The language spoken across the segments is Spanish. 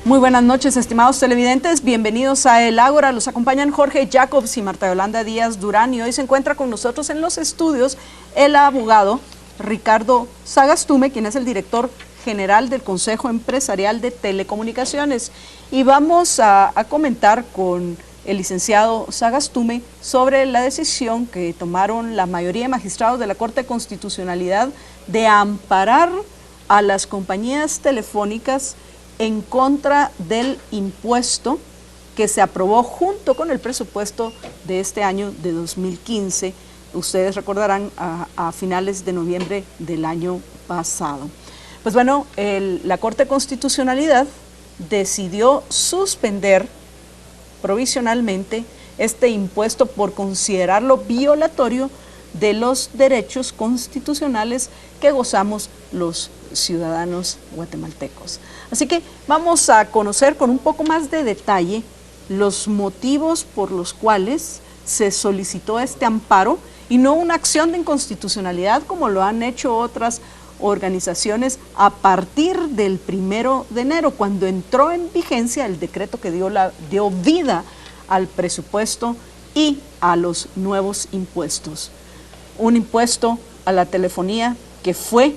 Muy buenas noches, estimados televidentes. Bienvenidos a El Ágora. Los acompañan Jorge Jacobs y Marta Yolanda Díaz Durán. Y hoy se encuentra con nosotros en los estudios el abogado Ricardo Sagastume, quien es el director general del Consejo Empresarial de Telecomunicaciones. Y vamos a comentar con el licenciado Sagastume sobre la decisión que tomaron la mayoría de magistrados de la Corte de Constitucionalidad de amparar a las compañías telefónicas en contra del impuesto que se aprobó junto con el presupuesto de este año de 2015. Ustedes recordarán a finales de noviembre del año pasado. Pues bueno, la Corte de Constitucionalidad decidió suspender provisionalmente este impuesto por considerarlo violatorio de los derechos constitucionales que gozamos los ciudadanos guatemaltecos. Así que vamos a conocer con un poco más de detalle los motivos por los cuales se solicitó este amparo y no una acción de inconstitucionalidad como lo han hecho otras organizaciones a partir del 1 de enero, cuando entró en vigencia el decreto que dio vida al presupuesto y a los nuevos impuestos. Un impuesto a la telefonía que fue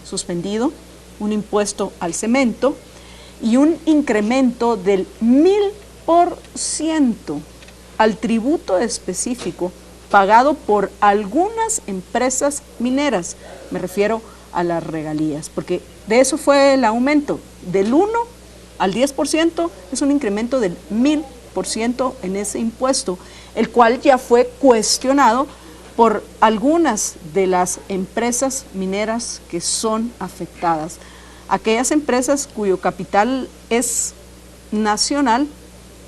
suspendido, un impuesto al cemento y un incremento del 1000% al tributo específico pagado por algunas empresas mineras. Me refiero a las regalías, porque de eso fue el aumento, del 1 al 10%, es un incremento del 1000% en ese impuesto, el cual ya fue cuestionado por algunas de las empresas mineras que son afectadas. Aquellas empresas cuyo capital es nacional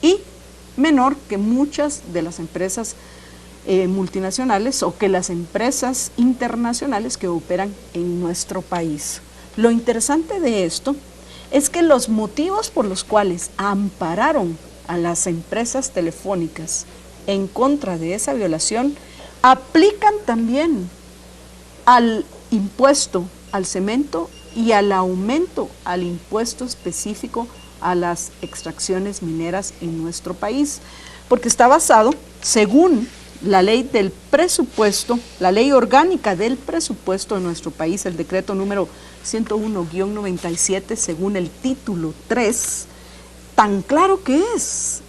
y menor que muchas de las empresas multinacionales o que las empresas internacionales que operan en nuestro país. Lo interesante de esto es que los motivos por los cuales ampararon a las empresas telefónicas en contra de esa violación aplican también al impuesto al cemento y al aumento al impuesto específico a las extracciones mineras en nuestro país, porque está basado, según la ley del presupuesto, la ley orgánica del presupuesto de nuestro país, el decreto número 101-97, según el título 3, tan claro que es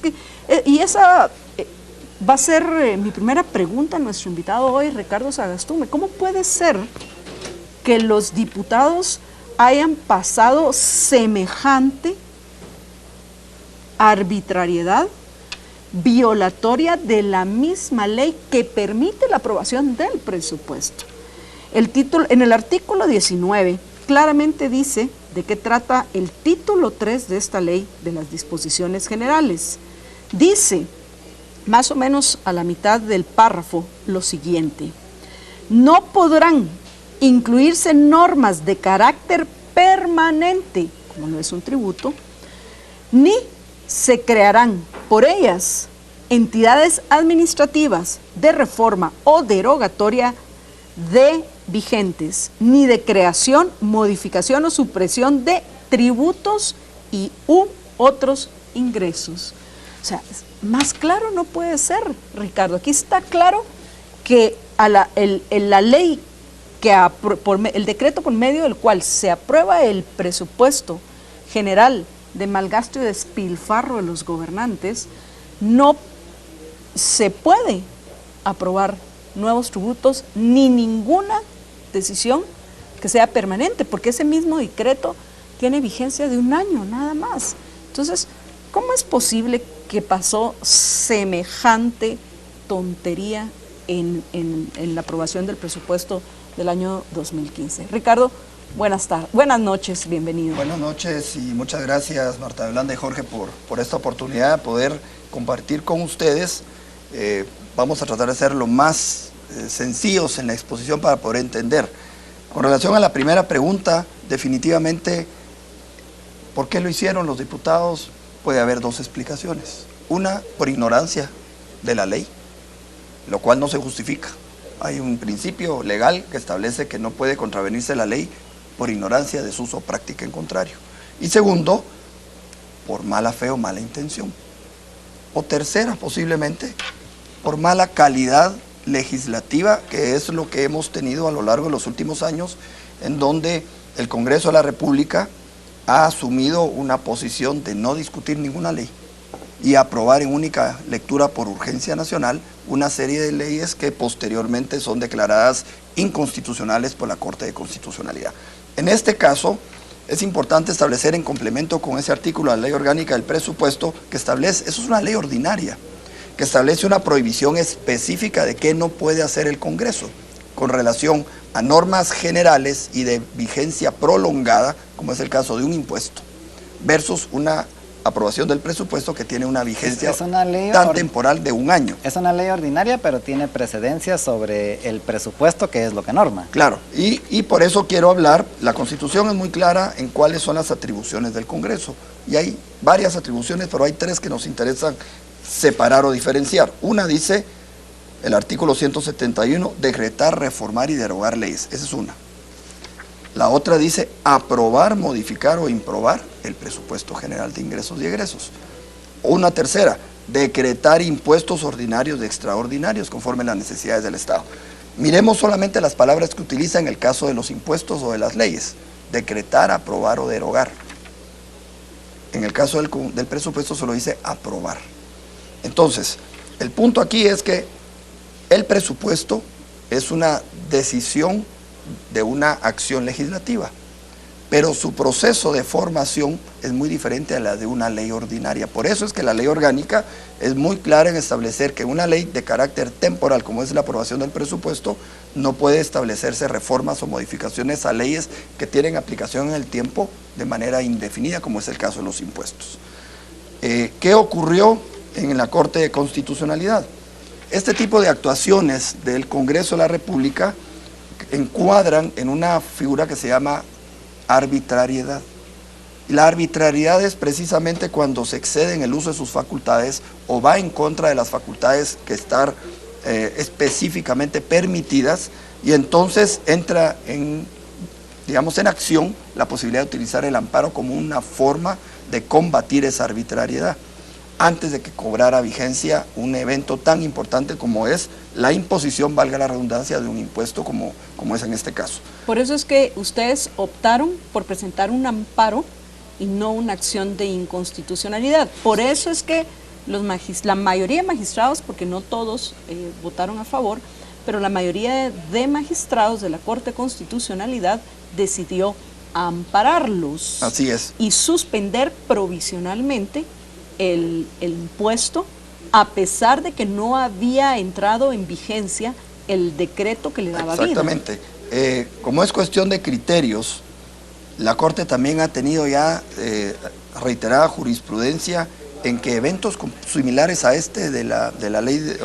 que, y esa va a ser mi primera pregunta a nuestro invitado hoy, Ricardo Sagastume. ¿Cómo puede ser que los diputados hayan pasado semejante arbitrariedad violatoria de la misma ley que permite la aprobación del presupuesto? En el artículo 19 claramente dice de qué trata el título 3 de esta ley de las disposiciones generales. Dice, más o menos a la mitad del párrafo, lo siguiente: no podrán incluirse normas de carácter permanente, como no es un tributo, ni se crearán por ellas entidades administrativas de reforma o derogatoria de vigentes, ni de creación, modificación o supresión de tributos y u otros ingresos. O sea, más claro no puede ser, Ricardo. Aquí está claro que la ley, el decreto por medio del cual se aprueba el presupuesto general de malgasto y despilfarro de los gobernantes, no se puede aprobar nuevos tributos ni ninguna decisión que sea permanente, porque ese mismo decreto tiene vigencia de 1 año nada más. Entonces, ¿cómo es posible que pasó semejante tontería en la aprobación del presupuesto del año 2015? Ricardo, buenas noches, bienvenido. Buenas noches y muchas gracias, Marta Yolanda y Jorge, por esta oportunidad de poder compartir con ustedes. Vamos a tratar de ser lo más sencillos en la exposición para poder entender. Con relación a la primera pregunta, definitivamente, ¿por qué lo hicieron los diputados? Puede haber dos explicaciones. Una, por ignorancia de la ley, lo cual no se justifica. Hay un principio legal que establece que no puede contravenirse la ley por ignorancia, desuso o práctica en contrario. Y segundo, por mala fe o mala intención. O tercera, posiblemente, por mala calidad legislativa, que es lo que hemos tenido a lo largo de los últimos años, en donde el Congreso de la República ha asumido una posición de no discutir ninguna ley y aprobar en única lectura por urgencia nacional una serie de leyes que posteriormente son declaradas inconstitucionales por la Corte de Constitucionalidad. En este caso, es importante establecer en complemento con ese artículo de la Ley Orgánica del Presupuesto que establece, eso es una ley ordinaria, que establece una prohibición específica de qué no puede hacer el Congreso con relación a normas generales y de vigencia prolongada, como es el caso de un impuesto, versus una aprobación del presupuesto que tiene una vigencia tan temporal de un año. Es una ley ordinaria, pero tiene precedencia sobre el presupuesto, que es lo que norma. Claro, y por eso quiero hablar, la Constitución es muy clara en cuáles son las atribuciones del Congreso, y hay varias atribuciones, pero hay tres que nos interesan separar o diferenciar. Una dice, el artículo 171, decretar, reformar y derogar leyes, esa es una. La otra dice aprobar, modificar o improbar el presupuesto general de ingresos y egresos. Una tercera, decretar impuestos ordinarios y extraordinarios conforme a las necesidades del Estado. Miremos solamente las palabras que utiliza en el caso de los impuestos o de las leyes. Decretar, aprobar o derogar. En el caso del presupuesto solo dice aprobar. Entonces, el punto aquí es que el presupuesto es una decisión de una acción legislativa, pero su proceso de formación es muy diferente a la de una ley ordinaria. Por eso es que la ley orgánica es muy clara en establecer que una ley de carácter temporal, como es la aprobación del presupuesto, no puede establecerse reformas o modificaciones a leyes que tienen aplicación en el tiempo de manera indefinida, como es el caso de los impuestos. ¿Qué ocurrió en la Corte de Constitucionalidad? Este tipo de actuaciones del Congreso de la República encuadran en una figura que se llama arbitrariedad. Y la arbitrariedad es precisamente cuando se excede en el uso de sus facultades o va en contra de las facultades que están específicamente permitidas, y entonces entra en acción la posibilidad de utilizar el amparo como una forma de combatir esa arbitrariedad, antes de que cobrara vigencia un evento tan importante como es la imposición, valga la redundancia, de un impuesto como es en este caso. Por eso es que ustedes optaron por presentar un amparo y no una acción de inconstitucionalidad. Por eso es que la mayoría de magistrados, porque no todos votaron a favor, pero la mayoría de magistrados de la Corte de Constitucionalidad decidió ampararlos. Así es. Y suspender provisionalmente el impuesto, a pesar de que no había entrado en vigencia el decreto que le daba vida. Exactamente. Como es cuestión de criterios, la Corte también ha tenido ya reiterada jurisprudencia en que eventos similares a este de la ley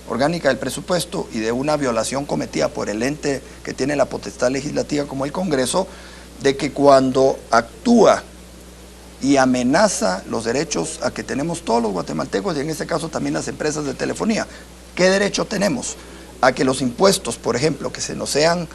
orgánica del presupuesto y de una violación cometida por el ente que tiene la potestad legislativa como el Congreso, de que cuando actúa y amenaza los derechos a que tenemos todos los guatemaltecos, y en este caso también las empresas de telefonía. ¿Qué derecho tenemos? A que los impuestos, por ejemplo, que se nos sean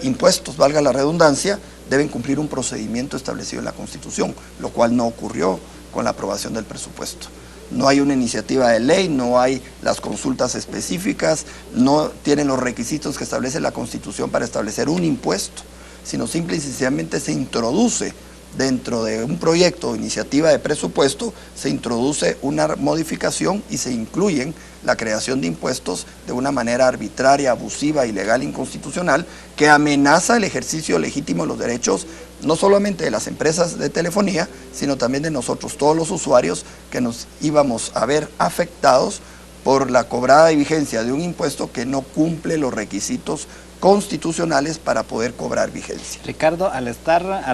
impuestos, valga la redundancia, deben cumplir un procedimiento establecido en la Constitución, lo cual no ocurrió con la aprobación del presupuesto. No hay una iniciativa de ley, no hay las consultas específicas, no tienen los requisitos que establece la Constitución para establecer un impuesto, sino simple y sencillamente se introduce dentro de un proyecto o iniciativa de presupuesto, se introduce una modificación y se incluyen la creación de impuestos de una manera arbitraria, abusiva, ilegal, inconstitucional, que amenaza el ejercicio legítimo de los derechos, no solamente de las empresas de telefonía, sino también de nosotros, todos los usuarios, que nos íbamos a ver afectados por la cobrada de vigencia de un impuesto que no cumple los requisitos constitucionales para poder cobrar vigencia. Ricardo, al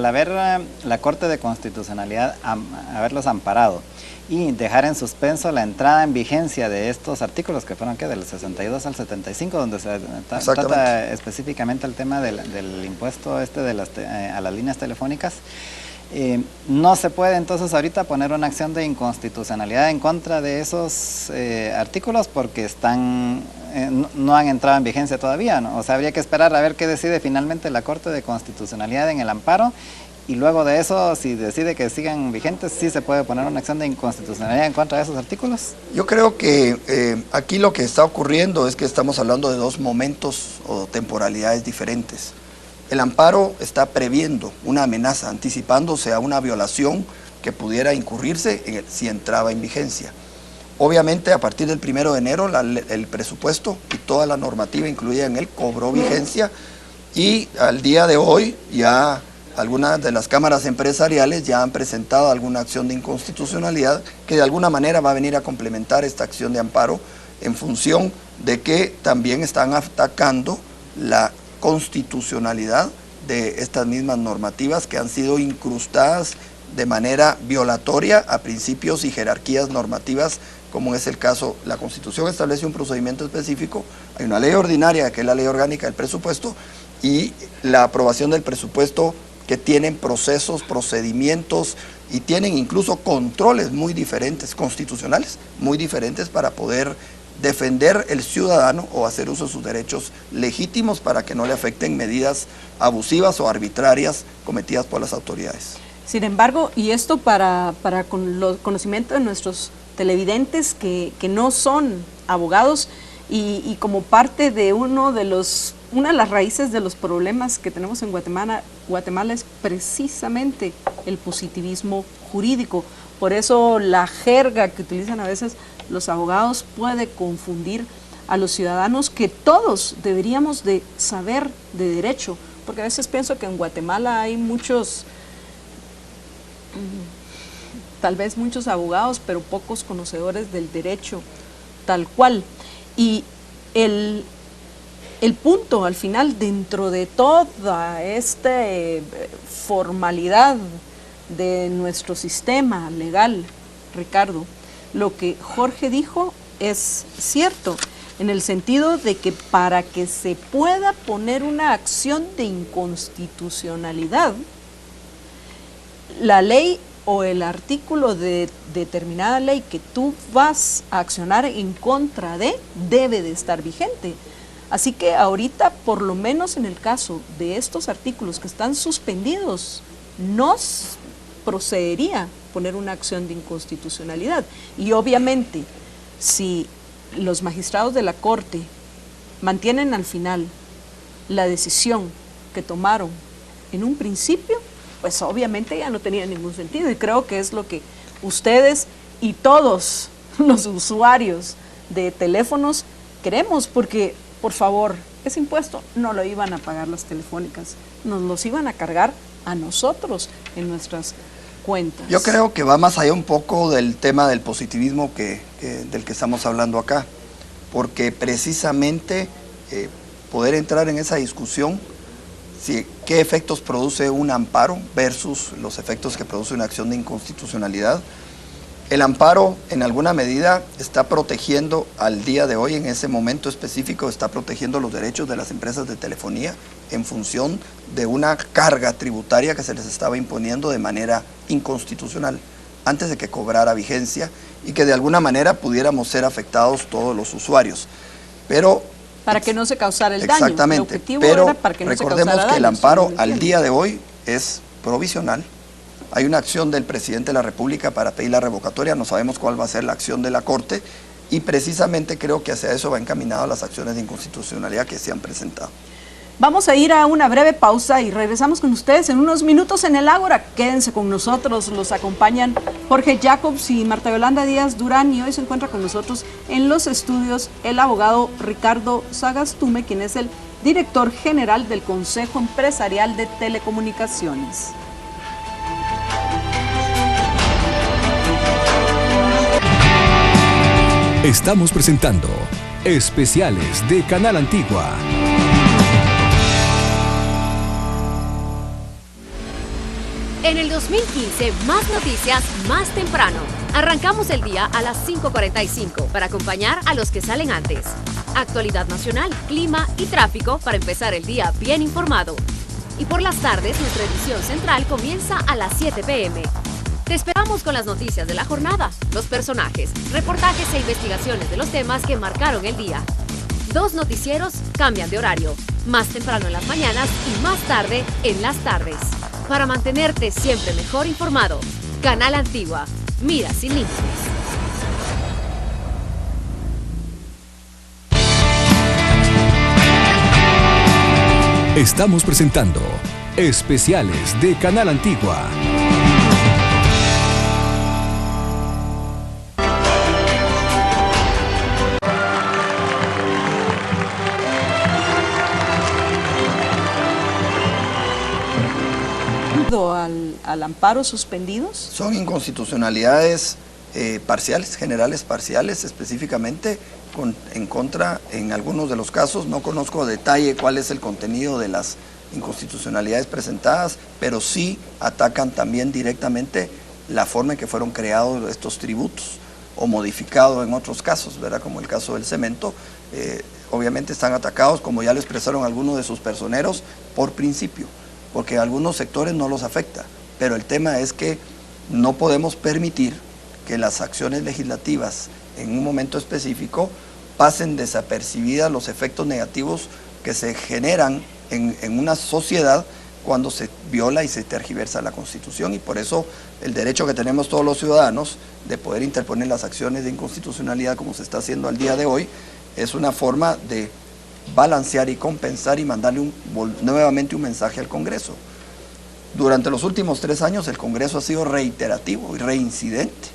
haber la Corte de Constitucionalidad haberlos amparado y dejar en suspenso la entrada en vigencia de estos artículos que fueron del 62 al 75, donde se trata específicamente el tema del impuesto a las líneas telefónicas, no se puede entonces ahorita poner una acción de inconstitucionalidad en contra de esos artículos porque no han entrado en vigencia todavía, ¿no? O sea, habría que esperar a ver qué decide finalmente la Corte de Constitucionalidad en el amparo y luego de eso, si decide que sigan vigentes, ¿sí se puede poner una acción de inconstitucionalidad en contra de esos artículos? Yo creo que aquí lo que está ocurriendo es que estamos hablando de dos momentos o temporalidades diferentes. El amparo está previendo una amenaza, anticipándose a una violación que pudiera incurrirse si entraba en vigencia. Obviamente, a partir del 1 de enero, el presupuesto y toda la normativa incluida en él cobró vigencia, y al día de hoy ya algunas de las cámaras empresariales ya han presentado alguna acción de inconstitucionalidad que de alguna manera va a venir a complementar esta acción de amparo, en función de que también están atacando la constitucionalidad de estas mismas normativas que han sido incrustadas de manera violatoria a principios y jerarquías normativas, como es el caso. La Constitución establece un procedimiento específico, hay una ley ordinaria que es la ley orgánica del presupuesto, y la aprobación del presupuesto, que tienen procesos, procedimientos y tienen incluso controles muy diferentes, constitucionales, muy diferentes, para poder defender el ciudadano o hacer uso de sus derechos legítimos para que no le afecten medidas abusivas o arbitrarias cometidas por las autoridades. Sin embargo, y esto para con los conocimiento de nuestros televidentes que no son abogados, y como parte de una de las raíces de los problemas que tenemos en Guatemala es precisamente el positivismo jurídico. Por eso la jerga que utilizan a veces los abogados puede confundir a los ciudadanos, que todos deberíamos de saber de derecho, porque a veces pienso que en Guatemala hay tal vez muchos abogados, pero pocos conocedores del derecho tal cual. Y el punto al final, dentro de toda esta formalidad de nuestro sistema legal, Ricardo, lo que Jorge dijo es cierto, en el sentido de que para que se pueda poner una acción de inconstitucionalidad, la ley o el artículo de determinada ley que tú vas a accionar en contra de debe de estar vigente. Así que ahorita, por lo menos en el caso de estos artículos que están suspendidos, no procedería poner una acción de inconstitucionalidad. Y obviamente, si los magistrados de la Corte mantienen al final la decisión que tomaron en un principio, pues obviamente ya no tenía ningún sentido, y creo que es lo que ustedes y todos los usuarios de teléfonos queremos, porque, por favor, ese impuesto no lo iban a pagar las telefónicas, nos los iban a cargar a nosotros en nuestras cuentas. Yo creo que va más allá un poco del tema del positivismo del que estamos hablando acá, porque precisamente poder entrar en esa discusión, qué efectos produce un amparo versus los efectos que produce una acción de inconstitucionalidad. El amparo, en alguna medida, está protegiendo al día de hoy, en ese momento específico, está protegiendo los derechos de las empresas de telefonía en función de una carga tributaria que se les estaba imponiendo de manera inconstitucional antes de que cobrara vigencia, y que de alguna manera pudiéramos ser afectados todos los usuarios. Pero para que no se causara el daño. Exactamente, el objetivo pero era para que no recordemos se que el daño, amparo al día de hoy es provisional. Hay una acción del presidente de la República para pedir la revocatoria, no sabemos cuál va a ser la acción de la Corte, y precisamente creo que hacia eso va encaminado las acciones de inconstitucionalidad que se han presentado. Vamos a ir a una breve pausa y regresamos con ustedes en unos minutos en el Ágora. Quédense con nosotros, los acompañan Jorge Jacobs y Marta Yolanda Díaz Durán, y hoy se encuentra con nosotros en los estudios el abogado Ricardo Sagastume, quien es el director general del Consejo Empresarial de Telecomunicaciones. Estamos presentando Especiales de Canal Antigua. En el 2015, más noticias, más temprano. Arrancamos el día a las 5:45 para acompañar a los que salen antes. Actualidad nacional, clima y tráfico para empezar el día bien informado. Y por las tardes, nuestra edición central comienza a las 7 p.m. Te esperamos con las noticias de la jornada, los personajes, reportajes e investigaciones de los temas que marcaron el día. 2 noticieros cambian de horario, más temprano en las mañanas y más tarde en las tardes. Para mantenerte siempre mejor informado, Canal Antigua, mira sin límites. Estamos presentando Especiales de Canal Antigua. Al amparo suspendidos? Son inconstitucionalidades parciales, generales parciales, específicamente en contra, en algunos de los casos, no conozco a detalle cuál es el contenido de las inconstitucionalidades presentadas, pero sí atacan también directamente la forma en que fueron creados estos tributos o modificados en otros casos, ¿verdad? Como el caso del cemento, obviamente están atacados, como ya lo expresaron algunos de sus personeros, por principio, porque a algunos sectores no los afecta, pero el tema es que no podemos permitir que las acciones legislativas en un momento específico pasen desapercibidas los efectos negativos que se generan en una sociedad cuando se viola y se tergiversa la Constitución, y por eso el derecho que tenemos todos los ciudadanos de poder interponer las acciones de inconstitucionalidad como se está haciendo al día de hoy es una forma de balancear y compensar y mandarle nuevamente un mensaje al Congreso. Durante los últimos 3 años el Congreso ha sido reiterativo y reincidente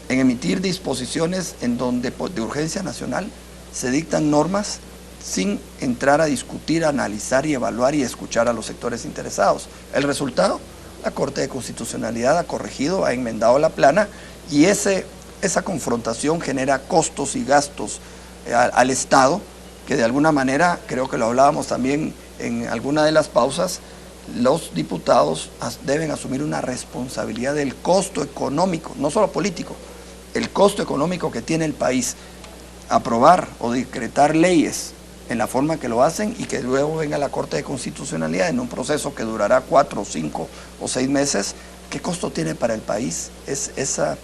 en emitir disposiciones en donde de urgencia nacional se dictan normas sin entrar a discutir, analizar y evaluar y escuchar a los sectores interesados. El resultado, la Corte de Constitucionalidad ha corregido, ha enmendado la plana y esa confrontación genera costos y gastos al Estado, que de alguna manera, creo que lo hablábamos también en alguna de las pausas, los diputados deben asumir una responsabilidad del costo económico, no solo político, el costo económico que tiene el país, aprobar o decretar leyes en la forma que lo hacen y que luego venga la Corte de Constitucionalidad en un proceso que durará 4, 5 o 6 meses. ¿Qué costo tiene para el país ese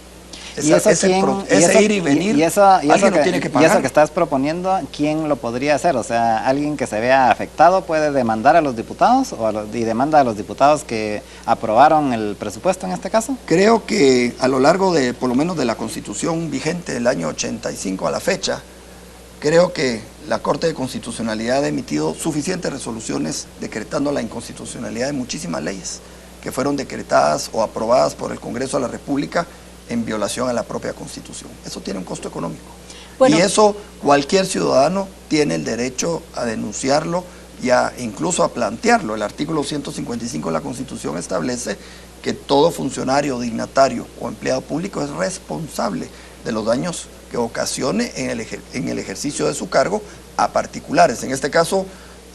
ir y venir? Alguien lo tiene que pagar. Y eso que estás proponiendo, ¿quién lo podría hacer? O sea, ¿alguien que se vea afectado puede demandar a los diputados y demanda a los diputados que aprobaron el presupuesto en este caso? Creo que a lo largo de, por lo menos de la Constitución vigente del año 85 a la fecha, creo que la Corte de Constitucionalidad ha emitido suficientes resoluciones decretando la inconstitucionalidad de muchísimas leyes que fueron decretadas o aprobadas por el Congreso de la República en violación a la propia Constitución. Eso tiene un costo económico. Bueno, y eso cualquier ciudadano tiene el derecho a denunciarlo y incluso a plantearlo. El artículo 155 de la Constitución establece que todo funcionario, dignatario o empleado público es responsable de los daños que ocasione en el ejercicio de su cargo a particulares. En este caso,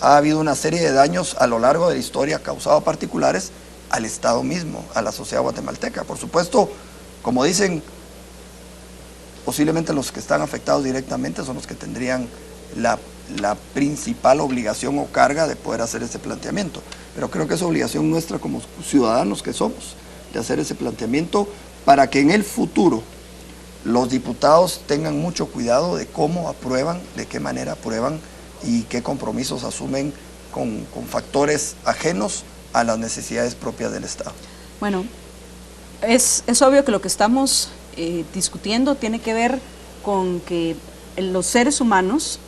ha habido una serie de daños a lo largo de la historia causados a particulares al Estado mismo, a la sociedad guatemalteca. Por supuesto, como dicen, posiblemente los que están afectados directamente son los que tendrían la principal obligación o carga de poder hacer ese planteamiento. Pero creo que es obligación nuestra como ciudadanos que somos, de hacer ese planteamiento para que en el futuro los diputados tengan mucho cuidado de cómo aprueban, de qué manera aprueban y qué compromisos asumen con factores ajenos a las necesidades propias del Estado. Bueno, es obvio que lo que estamos discutiendo tiene que ver con que los seres humanos,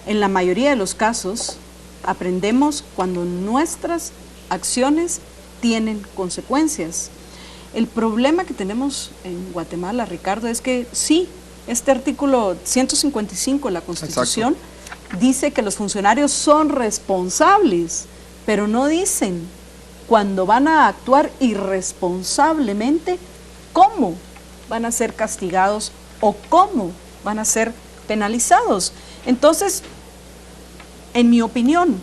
en la mayoría de los casos, aprendemos cuando nuestras acciones tienen consecuencias. El problema que tenemos en Guatemala, Ricardo, es que sí, este artículo 155 de la Constitución dice que los funcionarios son responsables, pero no dicen cuando van a actuar irresponsablemente cómo van a ser castigados o cómo van a ser penalizados. Entonces, en mi opinión,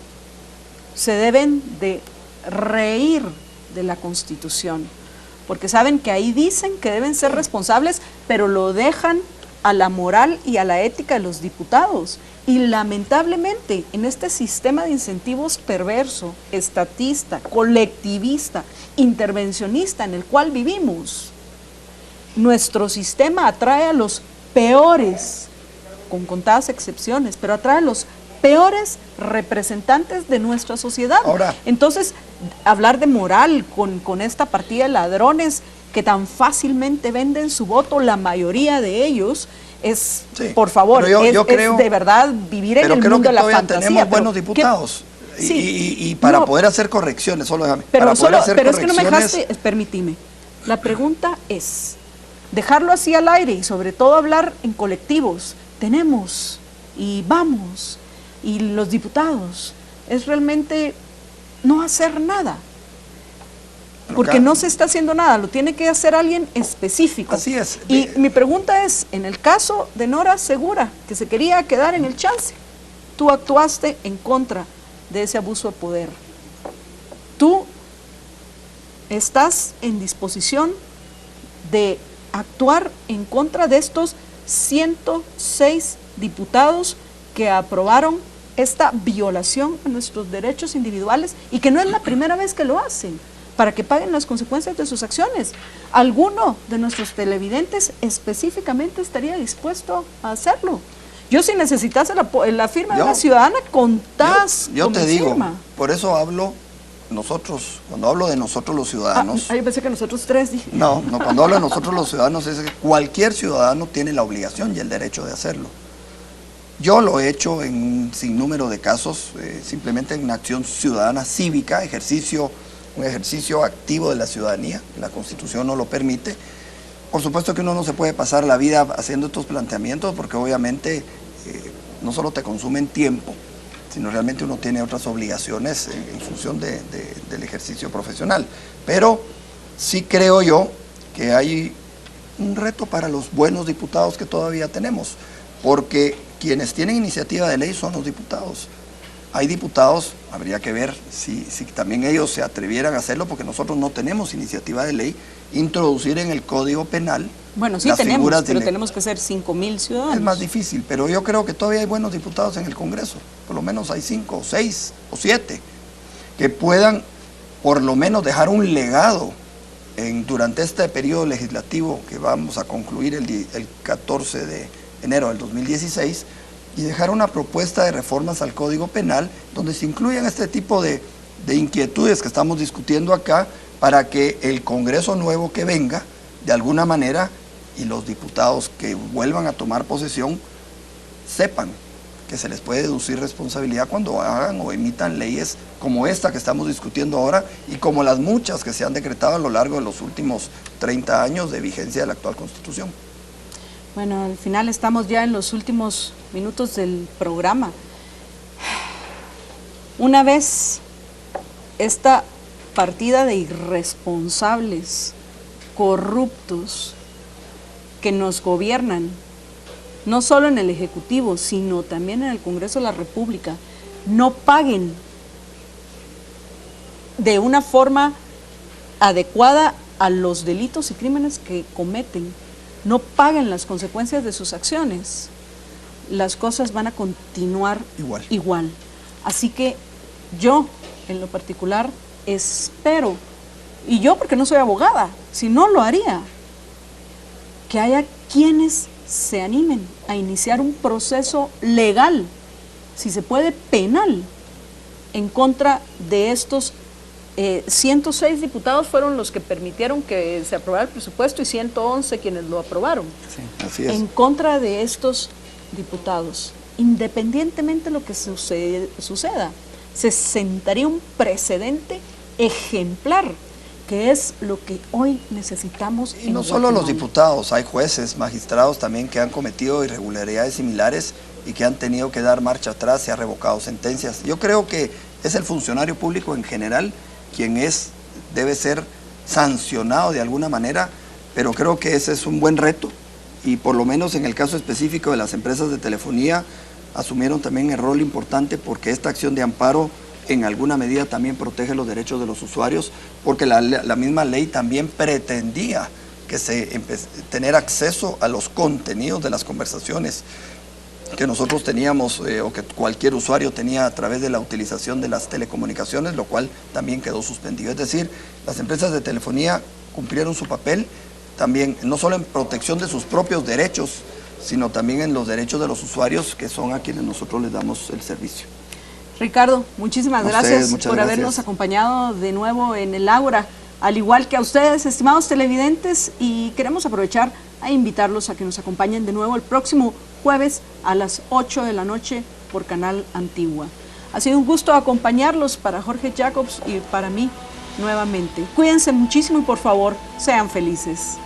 se deben de reír de la Constitución, porque saben que ahí dicen que deben ser responsables, pero lo dejan a la moral y a la ética de los diputados. Y lamentablemente, en este sistema de incentivos perverso, estatista, colectivista, intervencionista en el cual vivimos, nuestro sistema atrae a los peores, con contadas excepciones, pero atrae a los peores representantes de nuestra sociedad. Ahora, entonces, hablar de moral con esta partida de ladrones que tan fácilmente venden su voto, la mayoría de ellos, es, sí, por favor, yo creo, es de verdad vivir en el mundo de la fantasía. Tenemos buenos diputados. Sí, y para poder hacer correcciones, pero es que no me dejaste, permíteme. La pregunta es, dejarlo así al aire y sobre todo hablar en colectivos, tenemos y vamos, y los diputados, es realmente no hacer nada. Porque no se está haciendo nada, lo tiene que hacer alguien específico. Así es. Y mi pregunta es, en el caso de Nora Segura, que se quería quedar en el chance, tú actuaste en contra de ese abuso de poder. Tú estás en disposición de actuar en contra de estos 106 diputados que aprobaron esta violación a nuestros derechos individuales y que no es la primera vez que lo hacen, para que paguen las consecuencias de sus acciones. ¿Alguno de nuestros televidentes específicamente estaría dispuesto a hacerlo? Yo, si necesitase la firma de una ciudadana, contás yo con te mi digo, firma. Por eso hablo nosotros, cuando hablo de nosotros los ciudadanos. Yo pensé que nosotros tres, dije. No, cuando hablo de nosotros los ciudadanos es que cualquier ciudadano tiene la obligación y el derecho de hacerlo. Yo lo he hecho en un sinnúmero de casos, simplemente en una acción ciudadana cívica, un ejercicio activo de la ciudadanía, la Constitución no lo permite. Por supuesto que uno no se puede pasar la vida haciendo estos planteamientos porque obviamente no solo te consumen tiempo, sino realmente uno tiene otras obligaciones en función del ejercicio profesional. Pero sí creo yo que hay un reto para los buenos diputados que todavía tenemos, porque quienes tienen iniciativa de ley son los diputados. Hay diputados, habría que ver si también ellos se atrevieran a hacerlo, porque nosotros no tenemos iniciativa de ley, introducir en el Código Penal. Bueno, sí tenemos, pero tenemos que ser 5,000 ciudadanos. Es más difícil, pero yo creo que todavía hay buenos diputados en el Congreso, por lo menos hay 5, 6 o 7, que puedan por lo menos dejar un legado durante este periodo legislativo que vamos a concluir el 14 de enero del 2016, y dejar una propuesta de reformas al Código Penal donde se incluyan este tipo de inquietudes que estamos discutiendo acá, para que el Congreso nuevo que venga, de alguna manera, y los diputados que vuelvan a tomar posesión, sepan que se les puede deducir responsabilidad cuando hagan o emitan leyes como esta que estamos discutiendo ahora y como las muchas que se han decretado a lo largo de los últimos 30 años de vigencia de la actual Constitución. Bueno, al final estamos ya en los últimos minutos del programa. Una vez esta partida de irresponsables, corruptos, que nos gobiernan, no solo en el Ejecutivo, sino también en el Congreso de la República, no paguen de una forma adecuada a los delitos y crímenes que cometen, no paguen las consecuencias de sus acciones, las cosas van a continuar igual. Así que yo, en lo particular, espero, y yo porque no soy abogada, si no lo haría, que haya quienes se animen a iniciar un proceso legal, si se puede penal, en contra de estos 106 diputados fueron los que permitieron que se aprobara el presupuesto y 111 quienes lo aprobaron. Sí, así es. En contra de estos diputados, independientemente de lo que suceda, se sentaría un precedente ejemplar, que es lo que hoy necesitamos. Y no solo los diputados, hay jueces, magistrados también que han cometido irregularidades similares y que han tenido que dar marcha atrás, se han revocado sentencias. Yo creo que es el funcionario público en general quien debe ser sancionado de alguna manera, pero creo que ese es un buen reto y por lo menos en el caso específico de las empresas de telefonía asumieron también el rol importante, porque esta acción de amparo en alguna medida también protege los derechos de los usuarios, porque la misma ley también pretendía que tener acceso a los contenidos de las conversaciones que nosotros teníamos o que cualquier usuario tenía a través de la utilización de las telecomunicaciones, lo cual también quedó suspendido. Es decir, las empresas de telefonía cumplieron su papel también, no solo en protección de sus propios derechos, sino también en los derechos de los usuarios, que son a quienes nosotros les damos el servicio. Ricardo, muchísimas gracias por habernos acompañado de nuevo en el Ágora, al igual que a ustedes, estimados televidentes, y queremos aprovechar a invitarlos a que nos acompañen de nuevo el próximo jueves a las 8 de la noche por Canal Antigua. Ha sido un gusto acompañarlos para Jorge Jacobs y para mí nuevamente. Cuídense muchísimo y por favor, sean felices.